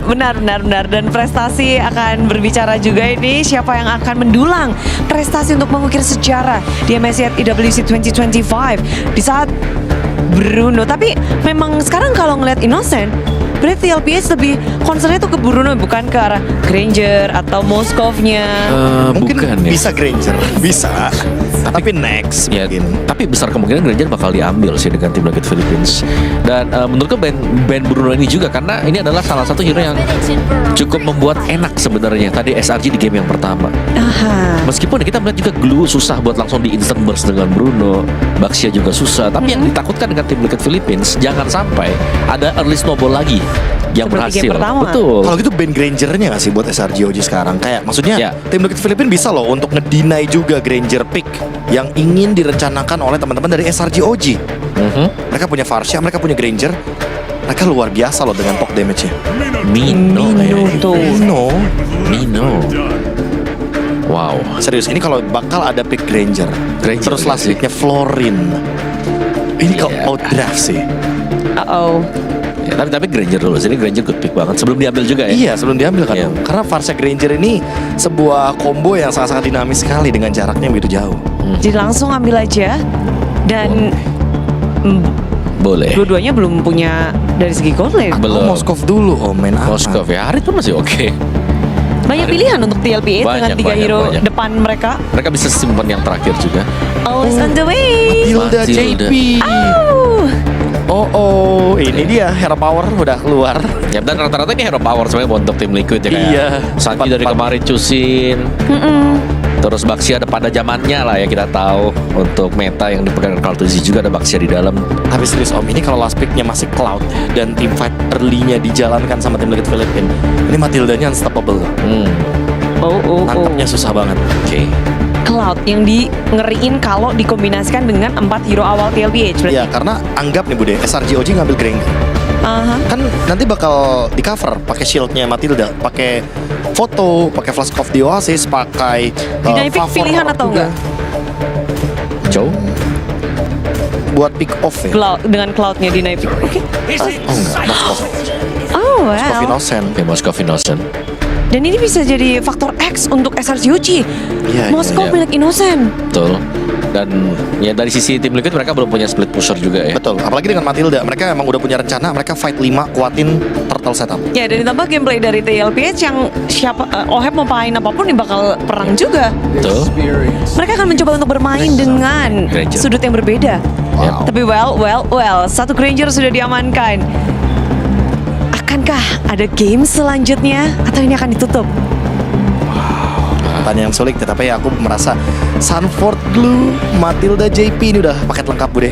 benar. Dan prestasi akan berbicara juga ini. Siapa yang akan mendulang prestasi untuk mengukir sejarah di MSI EWC 2025 di saat Bruno. Tapi memang sekarang kalau ngeliat Innocent, berarti LPS lebih concernnya tuh ke Bruno, bukan ke arah Granger atau Moskovnya. Mungkin Bukan ya. bisa Granger, bisa. Tapi next Ya, mungkin. tapi besar kemungkinan Granger bakal diambil sih dengan tim Liquid Philippines. Dan menurutku band Bruno ini juga, karena ini adalah salah satu hero yang cukup membuat enak sebenarnya. Tadi SRG di game yang pertama. Aha. Meskipun kita melihat juga Glue susah buat langsung di instant burst dengan Bruno, Baxia juga susah. Tapi yang ditakutkan dengan tim Liquid Philippines, jangan sampai ada early snowball lagi yang Seperti berhasil. game pertama. Betul. Kalau gitu band Grangernya gak sih buat SRGOG sekarang? Kayak maksudnya Ya. tim Liquid Philippines bisa loh untuk ngedinai juga Granger pick yang ingin direncanakan oleh teman-teman dari SRGOG. Mereka punya Varsha, mereka punya Granger. Mereka luar biasa loh dengan poke damage-nya. Mino, tuh. Mino. Wow. Serius, ini kalau bakal ada pick Granger. Terus iya last sih. picknya Florin. Ini kok Iya. outdraft sih. Ya, tapi Granger dulu. Jadi Granger good pick banget sebelum diambil juga ya. Iya, sebelum diambil kan. Iya. Karena Varsha Granger ini sebuah combo yang sangat-sangat dinamis sekali dengan jaraknya begitu jauh. Jadi langsung ambil aja. Dan Boleh. dua-duanya belum punya dari segi gold lane. Belum. Oh, Moskov dulu. Oh, main apa? Moskov ya. Harit pun masih oke. Banyak pilihan untuk TLPA dengan Banyak, 3 hero banyak. depan mereka. Mereka bisa simpan yang terakhir juga. Always on the way. Matilda Matilda. JP. Oh. Oh, ini dia hero power udah keluar. Ya, dan rata-rata ini hero power sebenarnya untuk tim Liquid ya, kayak Iya. Sanji dari kemarin Cusin. Terus Baxia ada pada zamannya lah ya, kita tahu. Untuk meta yang dipegang Cartusi juga ada Baxia di dalam. Tapi serius Om, ini kalau last picknya masih Cloud dan team fight early-nya dijalankan sama tim Liquid Philippines, ini Matildanya unstoppable loh. Oh. Nangkepnya susah banget. Oke. Cloud yang di ngeriin kalau dikombinasikan dengan 4 hero awal TLPH berarti. Iya, karena anggap nih Bude, SRGOG ngambil Granger. Aha. Kan nanti bakal di cover pakai shieldnya Matilda, pakai foto, pakai flash of the Oasis, pakai Tidak pick favor pilihan atau juga. enggak? Joe. Buat pick off ya. Cloud dengan Cloudnya di naik. Oke. Oh enggak, Moskov. Oh Moskov wow. Innocent. Oke, Moskov Innocent. Dan ini bisa jadi faktor X untuk SRGOG. Iya, Moskov iya. milik Innocent. Betul. Dan ya dari sisi tim Liquid mereka belum punya split pusher juga ya. Betul, apalagi dengan Matilda, mereka emang udah punya rencana, mereka fight 5 kuatin turtle setup. Ya, dan ditambah gameplay dari TLPH yang siapa Oheb mau main apapun dia bakal perang juga. Betul. Mereka akan mencoba untuk bermain dengan Granger. sudut yang berbeda. Wow. Tapi satu Granger sudah diamankan. Akankah ada game selanjutnya atau ini akan ditutup? Pertanyaan yang sulit, tetapi aku merasa Sanford Glue, Matilda JP ini udah paket lengkap Bude.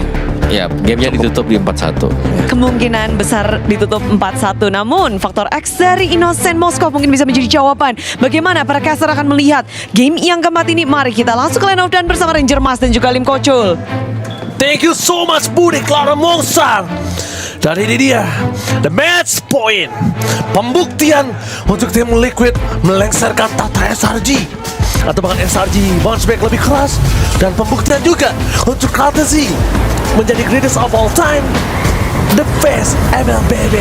Ya, gamenya ditutup di 4-1. Kemungkinan besar ditutup 4-1. Namun faktor X dari Innocent Moskov mungkin bisa menjadi jawaban. Bagaimana para caster akan melihat game yang keempat ini? Mari kita langsung ke line of dan bersama Ranger Mas dan juga Lim Kocul. Thank you so much Budi Clara Mongsar. Dan ini dia the match point, pembuktian untuk tim Liquid melengsarkan tata SRG atau bahkan SRG bounce back lebih keras, dan pembuktian juga untuk Courtesy menjadi greatest of all time, the best MLBB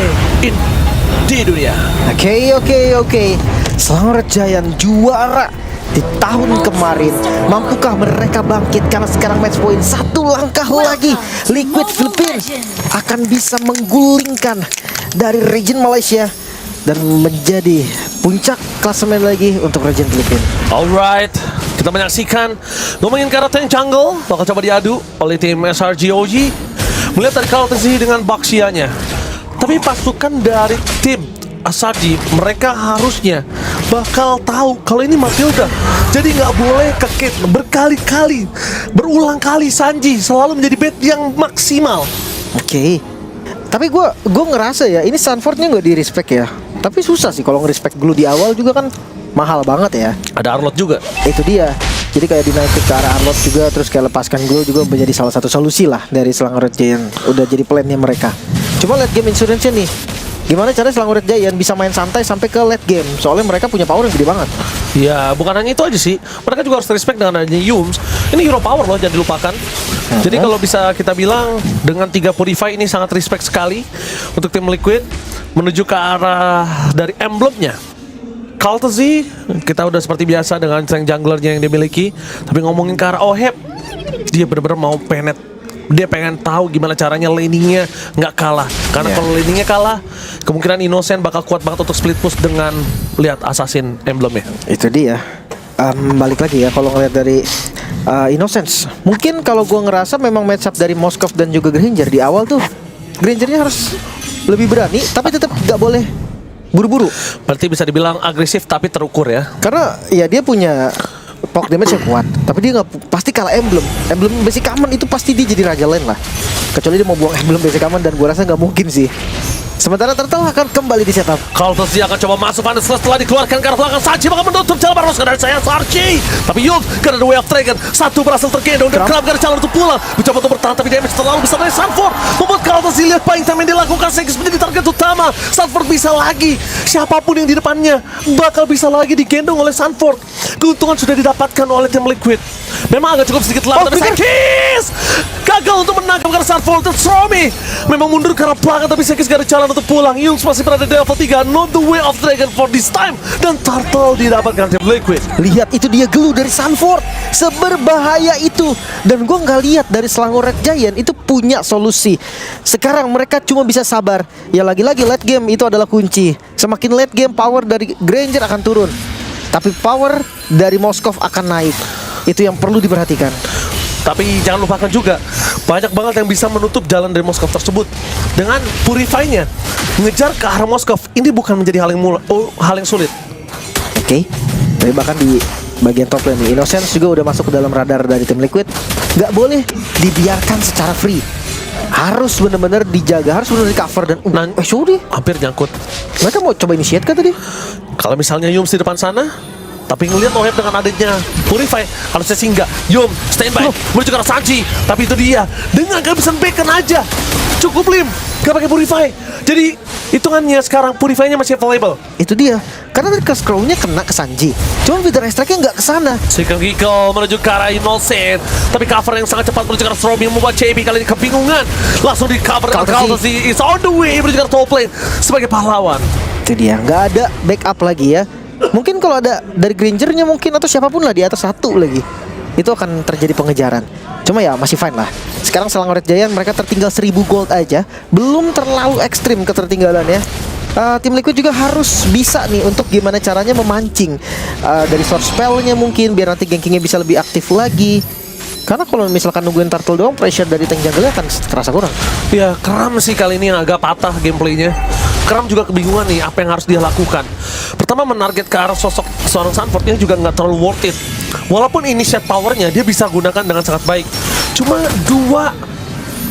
di dunia. Oke. Selamat Giant juara di tahun kemarin. Mampukah mereka bangkit? Karena sekarang match point satu langkah lagi, Liquid Philippines akan bisa menggulingkan dari region Malaysia dan menjadi puncak klasemen lagi untuk region Philippines. Alright, kita menyaksikan ngomongin karakter yang jungle bakal coba diadu oleh tim SRGOG. Melihat dari Courtesy dengan Baxianya, tapi pasukan dari tim Asaji mereka harusnya bakal tahu kalau ini Matilda. Jadi nggak boleh kekit berkali-kali, berulang kali Sanji selalu menjadi bet yang maksimal. Oke. Tapi gue ngerasa ya ini Sanfordnya nggak di respect ya. Tapi susah sih kalau nge-respect Glue di awal juga kan mahal banget ya. Ada Arlot juga. Itu dia. Jadi kayak dinaikin ke arah Arlot juga, terus kayak lepaskan Glue juga menjadi salah satu solusi lah dari Selangor Red Giant. Udah jadi plannya mereka. Cuma late game insurance nih, gimana caranya Selangor Red Giant bisa main santai sampai ke late game? Soalnya mereka punya power yang gede banget. Ya bukan hanya itu aja sih, mereka juga harus respect dengan adanya Yums. Ini hero power loh, jangan dilupakan. Jadi kalau bisa kita bilang dengan 3 Purify ini sangat respect sekali untuk tim Liquid. menuju ke arah dari emblemnya. Kaltzy, kita udah seperti biasa dengan tank junglernya yang dimiliki. Tapi ngomongin ke arah Oheb, dia benar-benar mau penet. Dia pengen tahu gimana caranya laningnya nggak kalah. Karena kalau laningnya kalah, kemungkinan Innocent bakal kuat banget untuk split push dengan lihat assassin emblemnya. Itu dia. Balik lagi ya kalau ngeliat dari Innocence. Mungkin kalau gue ngerasa memang match up dari Moskov dan juga Granger di awal tuh, Grangernya harus lebih berani, tapi tetap nggak boleh buru-buru. Berarti bisa dibilang agresif tapi terukur ya. Karena ya dia punya poke damage yang kuat, tapi dia nggak pasti kalah emblem. Emblem basic common itu pasti dia jadi raja lane lah. Kecuali dia mau buang emblem basic common, dan gue rasa nggak mungkin sih. Sementara Turtle akan kembali di setup. Kaltzy akan coba masuk setelah dikeluarkan ke arah belakang. Sanji bakal menutup jalan barus dari saya Sarchi. Tapi Yulf karena The Way of Dragon satu berhasil tergendong dan Crab gak ada jalan untuk pulang. Mencoba untuk bertahan tapi damage terlalu besar dari Sanford membuat Kaltzy lihat paling yang dilakukan. Segis menjadi target utama. Sanford bisa lagi, siapapun yang di depannya bakal bisa lagi digendong oleh Sanford. Keuntungan sudah didapatkan oleh tim Liquid. Memang agak cukup sedikit lambat, tapi Segis gagal untuk menangkap karena Sanford. Dan Stromy memang mundur ke arah belakang, tapi Segis gak ada jalan untuk pulang. Yungs masih berada di level 3, not the way of Dragon for this time. Dan Turtle didapatkan tim Liquid. Lihat itu dia glue dari Sanford, seberbahaya itu. Dan gue nggak lihat dari Selangor Red Giant itu punya solusi. Sekarang mereka cuma bisa sabar. Ya lagi-lagi late game itu adalah kunci. Semakin late game power dari Granger akan turun, tapi power dari Moskov akan naik. Itu yang perlu diperhatikan. Tapi jangan lupakan juga, banyak banget yang bisa menutup jalan dari Moskov tersebut. Dengan Purify-nya ngejar ke arah Moskov, ini bukan menjadi hal yang sulit. Oke. Tapi bahkan di bagian top lane nih, Innocence juga udah masuk ke dalam radar dari tim Liquid. Nggak boleh dibiarkan secara free. Harus benar-benar dijaga, harus benar-benar di cover. Dan sorry, Hampir nyangkut. mereka mau coba initiate kan tadi? Kalau misalnya Yum di depan sana, tapi ngelihat Oheb dengan adanya Purify, harusnya singgah. Yum standby menuju ke arah Sanji, tapi itu dia dengan kehabisan bacon aja. Cukup Lim, gak pakai Purify. Jadi hitungannya sekarang Purify-nya masih available. Itu dia. Karena tadi Curse Crow-nya kena ke Sanji. Cuman Wither Strike-nya nggak ke sana. Second Ginkle menuju ke arah Innocent, tapi cover yang sangat cepat menuju ke arah Stromy membuat JP kali ini kebingungan. Langsung di cover dengan Kaltzy is on the way menuju ke arah top lane sebagai pahlawan. Itu dia. Nggak ada backup lagi ya. Mungkin kalau ada dari Grangernya mungkin, atau siapapun lah di atas satu lagi, itu akan terjadi pengejaran. Cuma ya masih fine lah. Sekarang Selangor Red Giant mereka tertinggal 1000 gold aja. Belum terlalu ekstrim ketertinggalannya. Tim Liquid juga harus bisa nih untuk gimana caranya memancing dari source spellnya mungkin, biar nanti gankingnya bisa lebih aktif lagi. Karena kalau misalkan nungguin Turtle doang, pressure dari tank jungle akan terasa kurang. Ya, Kram sih kali ini yang agak patah gameplaynya. Kram juga kebingungan nih apa yang harus dia lakukan. Pertama, menarget ke arah sosok seorang Sanford yang juga nggak terlalu worth it. Walaupun initiate powernya dia bisa gunakan dengan sangat baik. Cuma dua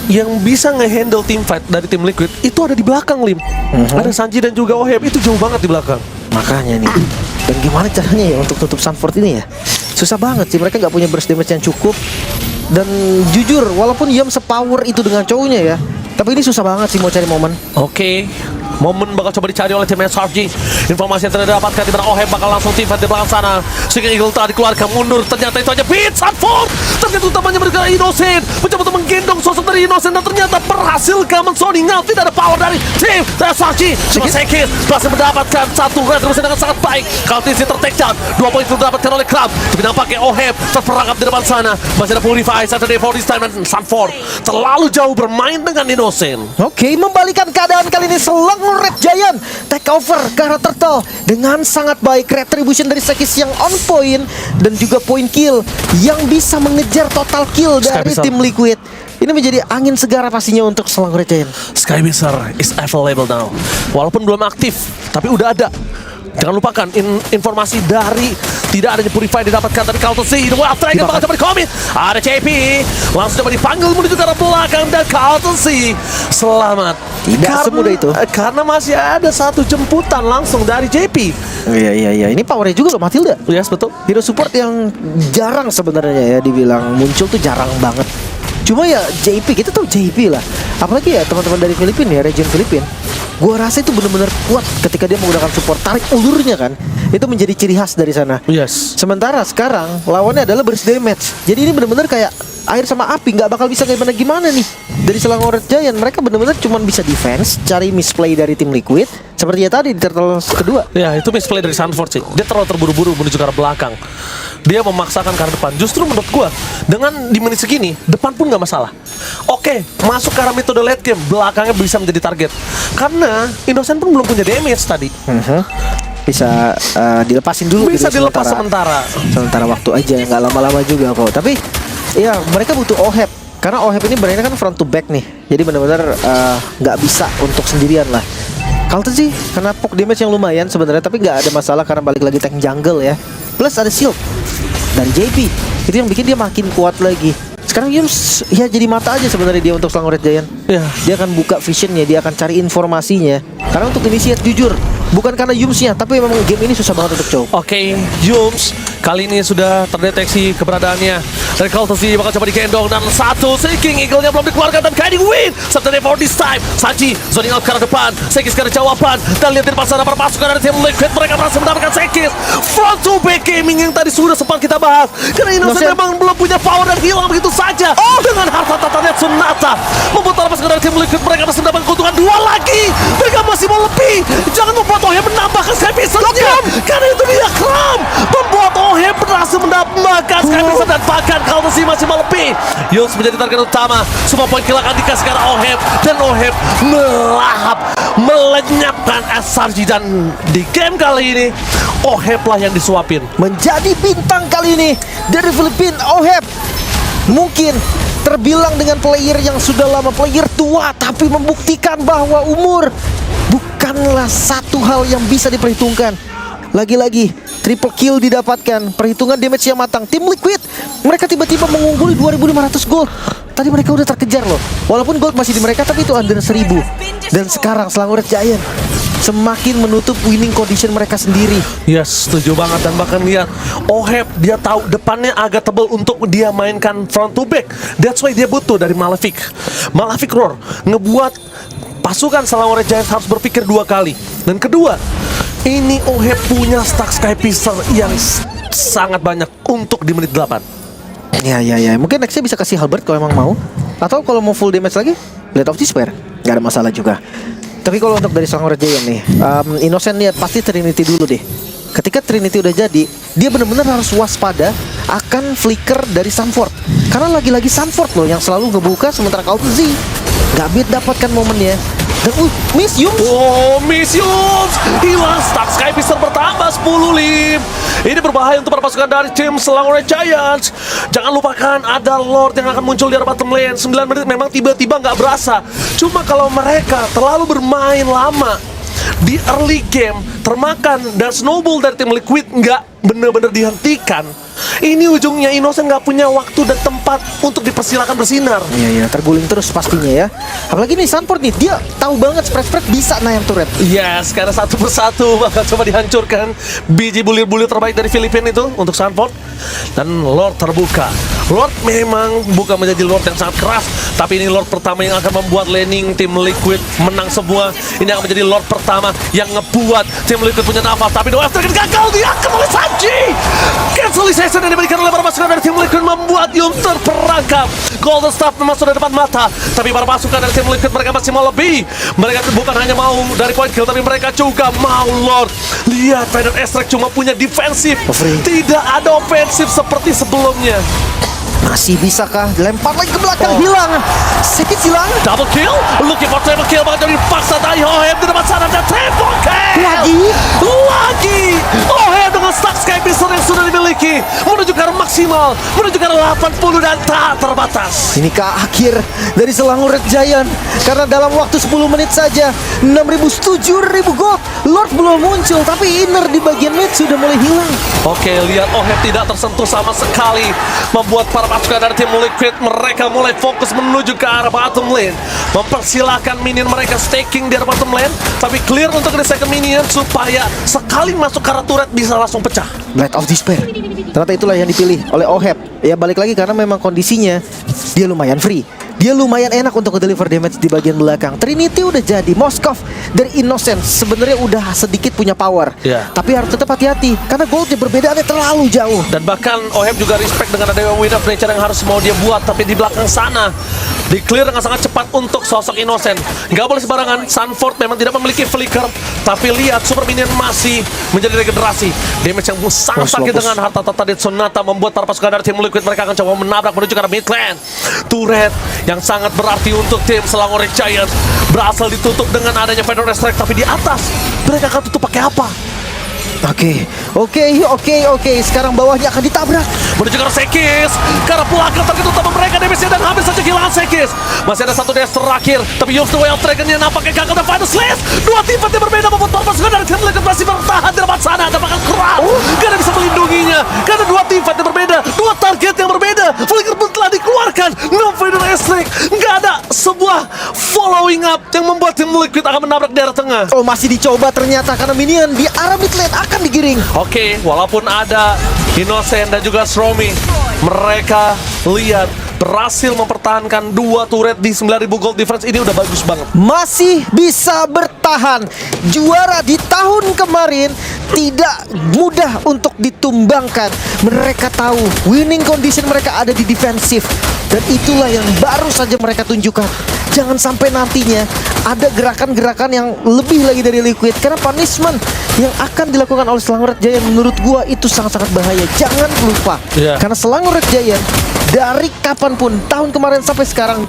yang bisa ngehandle team fight dari tim Liquid itu ada di belakang, Lim. Ada Sanji dan juga Oheb, itu jauh banget di belakang. Makanya nih. Dan gimana caranya ya untuk tutup Sanford ini ya? Susah banget sih, mereka nggak punya burst damage yang cukup. Dan jujur, walaupun Yum sepower itu dengan cowoknya ya, tapi ini susah banget sih mau cari momen. Oke, momen bakal coba dicari oleh tim SRG. Informasi yang tidak didapatkan di mana Oheb bakal langsung tim fight di belakang sana. Sehingga Eagle tadi dikeluarkan mundur, ternyata itu aja beat Sanford. Ternyata utamanya mereka Innocent mencoba untuk menggendong sosok dari Innocent, dan ternyata berhasil Sony Ngal. Tidak ada power dari tim SRG. Cuma Sekis berhasil mendapatkan satu retribusi dengan sangat baik. Kaltzy tertake down, 2 poin itu didapatkan oleh Crab. Tapi nampaknya Oheb terperangkap di depan sana. Masih ada Purify, Saturday for this time, dan Sanford terlalu jauh bermain dengan Innocent. Oke, membalikan keadaan kali ini Selangor Red Giant take over ke arah Turtle dengan sangat baik. Retribution dari Sekis yang on point, dan juga point kill yang bisa mengejar total kill dari tim Liquid. Ini menjadi angin segar pastinya untuk Selangor Red Giant. Skywizard is available now. Walaupun belum aktif, tapi udah ada. Jangan lupakan informasi dari tidak adanya Purify didapatkan dari Kaltzy. The Wild Dragon bakal coba dikomit. Ada JP langsung coba dipanggil menuju ke arah belakang, dan Kaltzy selamat. Tidak semudah itu. Karena masih ada satu jemputan langsung dari JP. Iya. Ini powernya juga loh Matilda. Yes, betul. Hero support yang jarang sebenarnya ya dibilang muncul tuh jarang banget. Cuma ya JP, kita tahu JP lah. Apalagi ya teman-teman dari Filipina ya, region Filipina. Gua rasa itu benar-benar kuat ketika dia menggunakan support, tarik ulurnya kan. Itu menjadi ciri khas dari sana. Yes. Sementara sekarang lawannya adalah burst damage. Jadi ini benar-benar kayak air sama api, nggak bakal bisa gimana nih. Dari Selangor Red Giant mereka benar-benar cuma bisa defense, cari misplay dari tim Liquid seperti ya tadi di turtle kedua. Ya, itu misplay dari Sanford sih. Dia terlalu terburu-buru menuju ke arah belakang. Dia memaksakan ke arah depan. Justru menurut gua, dengan di menit segini, depan pun nggak masalah. Oke, masuk ke arah metode late game, belakangnya bisa menjadi target. Karena Innocent pun belum punya damage tadi. Bisa dilepasin dulu. Bisa gitu dilepas sementara. waktu aja, nggak lama-lama juga kok. Tapi ya mereka butuh OHEP karena OHEP ini berarti kan front to back nih. Jadi benar-benar nggak bisa untuk sendirian lah. Carlton sih kena poke damage yang lumayan sebenarnya, tapi nggak ada masalah karena balik lagi tank jungle ya. Plus ada shield dari JP, itu yang bikin dia makin kuat lagi. Sekarang Yums ya jadi mata aja sebenarnya dia untuk Selangor Red Giant. Ya. Dia akan buka visionnya, dia akan cari informasinya. Karena untuk initiate jujur, bukan karena Yumsnya, tapi memang game ini susah banget untuk coba. Oke, Yums kali ini sudah terdeteksi keberadaannya. Dari Kaltasi bakal coba digendong dan satu Seeking Eagle-nya belum dikeluarkan dan Guiding Wind Saturday for this time. Sanji zoning out ke arah depan, Sekis ke arah jawaban dan lihat di depan sana para pasukan dari tim Liquid mereka berhasil mendapatkan Sekis. Front to back gaming yang tadi sudah sempat kita bahas. Karena Innocent memang belum punya power dan hilang begitu saja. Dengan harta tatanya Sunata membuat para pasukan dari tim Liquid mereka masih mendapatkan keuntungan 2 lagi. Mereka masih mau lebih. Jangan membuat Oheb menambahkan Skypiece. Diam, karena itu dia Kram membuat Oheb berhasil menambahkan Skypiece dan bahkan Kaltasi masih mau lebih. Yus menjadi target utama. Semua poin kill akan dikasih ke arah Oheb dan Oheb melahap, melenyapkan SRG dan di game kali ini Oheb lah yang disuapin. Menjadi bintang kali ini dari Filipina, OHEP mungkin terbilang dengan player yang sudah lama, player tua, tapi membuktikan bahwa umur bukanlah satu hal yang bisa diperhitungkan. Lagi-lagi triple kill didapatkan, perhitungan damage yang matang. Tim Liquid mereka tiba-tiba mengungguli 2.500 gold. Tadi mereka udah terkejar loh. Walaupun gold masih di mereka, tapi itu under 1.000. Dan sekarang Selangor Red Giant semakin menutup winning condition mereka sendiri. Yes, setuju banget. Dan bahkan lihat Oheb, dia tahu depannya agak tebal untuk dia mainkan front to back. That's why dia butuh dari Malefic. Malefic Roar ngebuat pasukan Selangor Red Giant harus berpikir 2 kali. Dan kedua, ini Oheb punya stack Skypiercer yang sangat banyak untuk di menit 8. Ya. Mungkin nextnya bisa kasih Halberd kalau emang mau. Atau kalau mau full damage lagi, Blade of Despair. Gak ada masalah juga. Tapi kalau untuk dari Selangor Red Giant nih, Innocent lihat pasti Trinity dulu deh. Ketika Trinity udah jadi, dia benar-benar harus waspada akan flicker dari Sanford. Karena lagi-lagi Sanford loh yang selalu ngebuka, sementara Kaltzy gak bit dapatkan momennya. Dan Miss Yums. Oh, Miss Yums hilang stack Skypiercer bertambah 10 lim. Ini berbahaya untuk para pasukan dari tim Selangor Red Giants. Jangan lupakan ada Lord yang akan muncul di arah bottom lane. 9 menit memang tiba-tiba nggak berasa. Cuma kalau mereka terlalu bermain lama di early game, termakan dan snowball dari tim Liquid nggak benar-benar dihentikan, ini ujungnya Innocent nggak punya waktu dan tempat untuk dipersilakan bersinar. Iya, terguling terus pastinya ya. Apalagi nih Sanford nih, dia tahu banget spread bisa naik turret. Yes, karena satu persatu bakal coba dihancurkan biji bulir-bulir terbaik dari Filipina itu untuk Sanford. Dan Lord terbuka. Lord memang bukan menjadi Lord yang sangat keras, tapi ini Lord pertama yang akan membuat laning tim Liquid menang semua. Ini akan menjadi Lord pertama yang ngebuat tim Liquid punya nafas. Tapi Doa gagal diangkat oleh Sanji. Cancellation yang diberikan oleh para pasukan dari tim Liquid membuat Yum terperangkap. Golden Staff masuk dari depan mata, tapi para pasukan dari tim Liquid mereka masih mau lebih. Mereka bukan hanya mau dari point kill, tapi mereka juga mau Lord. Lihat, Vader Estrek cuma punya defensif, tidak ada ofensif seperti sebelumnya. Masih bisakah lempar lagi ke belakang, hilang. Sedikit hilang. Double kill, looking for triple kill, bakal jadi paksa dari Oheb di depan sana dan triple kill. Lagi. Oheb dengan stack Skypiercer yang sudah dimiliki menuju ke arah maksimal, menuju ke arah 80 dan tak terbatas. Inikah akhir dari Selangor Red Giant? Karena dalam waktu 10 menit saja 6.000, 7.000 gold. Lord belum muncul, tapi inner di bagian mid sudah mulai hilang. Oke, lihat Oheb tidak tersentuh sama sekali, membuat para pasukan dari tim Liquid mereka mulai fokus menuju ke arah bottom lane, mempersilahkan minion mereka staking di arah bottom lane, tapi clear untuk the second minion supaya sekali masuk ke arah turret bisa langsung pecah. Blade of Despair. Ternyata itulah yang dipilih oleh Oheb. Ya balik lagi karena memang kondisinya dia lumayan free. dia lumayan enak untuk deliver damage di bagian belakang. Trinity udah jadi, Moskov dari Innocence sebenarnya udah sedikit punya power. Iya. Tapi harus tetap hati-hati karena goldnya perbedaannya terlalu jauh. Dan bahkan Oheb juga respect dengan ada Win of Nature yang harus mau dia buat. Tapi di belakang sana di clear dengan sangat cepat untuk sosok Innocent. Nggak boleh sembarangan. Sanford memang tidak memiliki flicker, tapi lihat Super Minion masih menjadi regenerasi. Damage yang sangat sakit dengan harta tata Dead Sonata membuat para pasukan dari tim Liquid mereka akan coba menabrak menuju ke arah mid lane. Turret yang sangat berarti untuk tim Selangor Red Giants berhasil ditutup dengan adanya Fedor Strike, tapi di atas mereka akan tutup pakai apa? Oke. Sekarang bawahnya akan ditabrak. Menuju ke arah Sekis, karena pelakar target utama mereka damage dan hampir saja kehilangan Sekis. Masih ada satu DS terakhir, tapi Yours the Wild Dragon-nya nampaknya gagal dan Final Slash. Dua tim yang berbeda membuat para pasukan dari tim Liquid masih bertahan di depan sana. Dan bahkan keras, gak ada bisa melindunginya. Karena dua tim yang berbeda, dua target yang berbeda. Flicker pun telah dikeluarkan. No Fedor Strike, gak ada sebuah following up yang membuat tim Liquid akan menabrak daerah tengah. Oh, masih dicoba ternyata karena minion di arah mid lane akan digiring. Oke, walaupun ada Innocent dan juga Stromy, mereka lihat berhasil mempertahankan dua turret di 9.000 gold difference. Ini udah bagus banget. Masih bisa bertahan. Juara di tahun kemarin tidak mudah untuk ditumbangkan. Mereka tahu winning condition mereka ada di defensif. Dan itulah yang baru saja mereka tunjukkan. Jangan sampai nantinya ada gerakan-gerakan yang lebih lagi dari Liquid. Karena punishment yang akan dilakukan oleh Selangor Red Giant menurut gua itu sangat-sangat bahaya. Jangan lupa. Karena Selangor Red Giant dari kapanpun tahun kemarin sampai sekarang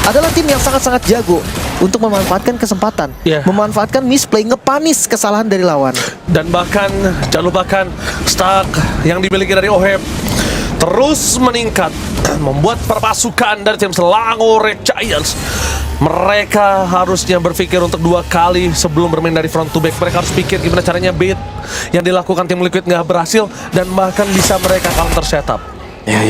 adalah tim yang sangat-sangat jago untuk memanfaatkan kesempatan, memanfaatkan misplay, ngepanis kesalahan dari lawan. Dan bahkan jangan lupakan stack yang dimiliki dari Oheb terus meningkat, membuat perpasukan dari tim Selangor Red Giants mereka harusnya berpikir untuk dua kali sebelum bermain dari front to back. Mereka harus pikir gimana caranya bait yang dilakukan tim Liquid nggak berhasil dan bahkan bisa mereka counter setup. Ya,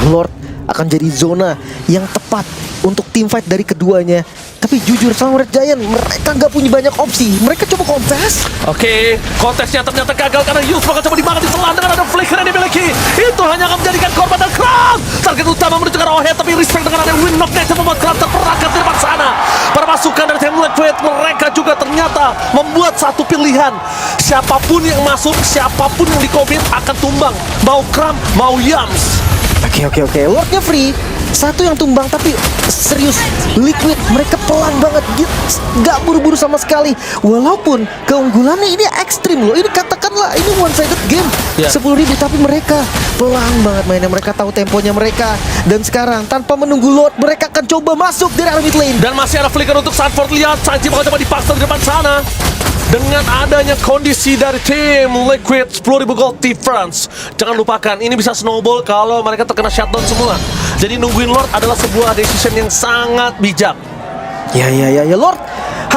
Lord akan jadi zona yang tepat untuk team fight dari keduanya. Tapi jujur Selangor Red Giant mereka nggak punya banyak opsi. Mereka coba kontes. Oke, kontesnya ternyata gagal karena Youth bakal coba dimakan di selang dengan ada flicker yang dimiliki. Itu hanya akan menjadikan korban dan Crown. Target utama menuju ke arah Oheb, tapi respect dengan ada Win of Nature membuat Crown terperangkap di depan sana. Para pasukan dari tim Liquid mereka juga ternyata membuat satu pilihan. Siapapun yang masuk, siapapun yang di-commit akan tumbang. Mau Kram, mau Yams. Oke. Lordnya free. Satu yang tumbang, tapi serius Liquid mereka pelan banget, gak buru-buru sama sekali. Walaupun keunggulannya ini ekstrim loh. Ini katakanlah ini one sided game 10.000, tapi mereka pelan banget mainnya. Mereka tahu temponya mereka. Dan sekarang tanpa menunggu Lord mereka akan coba masuk dari arah mid lane. Dan masih ada flicker untuk Sanford. Lihat Sanji bakal coba dipaksa di depan sana. Dengan adanya kondisi dari tim Liquid 10.000 gold difference, jangan lupakan ini bisa snowball kalau mereka terkena shutdown semua. Jadi nungguin Lord adalah sebuah decision yang sangat bijak. Ya, Lord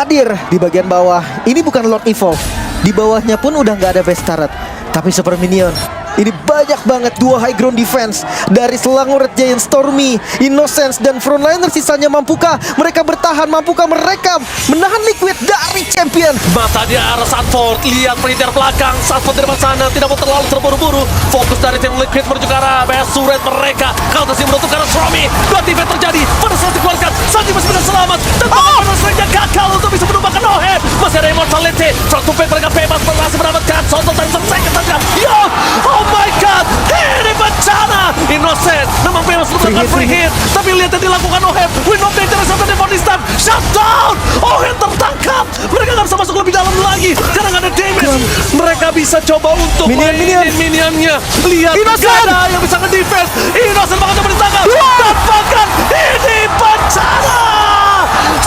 hadir di bagian bawah. Ini bukan Lord Evolve. Di bawahnya pun udah nggak ada base turret, tapi Super Minion. Ini banyak banget dua high ground defense dari Selangor Red Giant, Stormy, Innocence, dan Frontliner. Sisanya mampukah mereka bertahan? Mampukah mereka menahan Liquid dari champion? Mata di arah Sanford. Lihat perintir belakang. Sanford di depan sana tidak mau terlalu terburu-buru. Fokus dari tim Liquid menuju ke arah base turret mereka. Counter sih menutup karena Stormy. Dua tim terjadi. Pada saat dikeluarkan, Sanji masih bisa selamat. Dan pada saatnya gagal untuk bisa menumbangkan Oheb. Masih ada Immortality. Front to back mereka bebas berhasil mendapatkan Soto dan second saja. Yo! Oh my god, ini bencana. Innocent memang bebas mendapatkan free hit, tapi lihat yang dilakukan Oheb. Win of Nature sampai default this time. Shutdown. Oheb tertangkap. Mereka nggak bisa masuk lebih dalam lagi karena nggak ada damage. Mereka bisa coba untuk mainin minionnya. Lihat, nggak ada yang bisa nge-defense. Innocent bakal coba ditangkap. Dan bahkan ini bencana.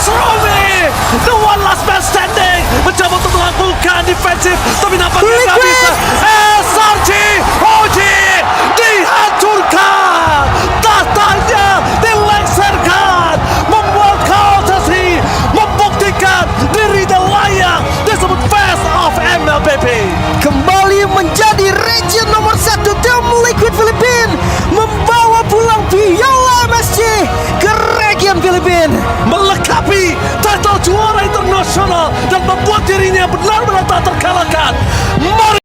Stromy, the one last man standing, mencoba untuk melakukan defensif, tapi nampaknya nggak bisa. SRG OG dihancurkan, tahtanya dilengsarkan, membuat Courtesy membuktikan dirinya layak disebut Best of MLBB. Kembali menjadi region nomor 1 tim Liquid Filipina, membawa pulang piala MSC ke region Filipina, melengkapi title juara internasional dan membuat dirinya benar-benar tak terkalahkan. Mari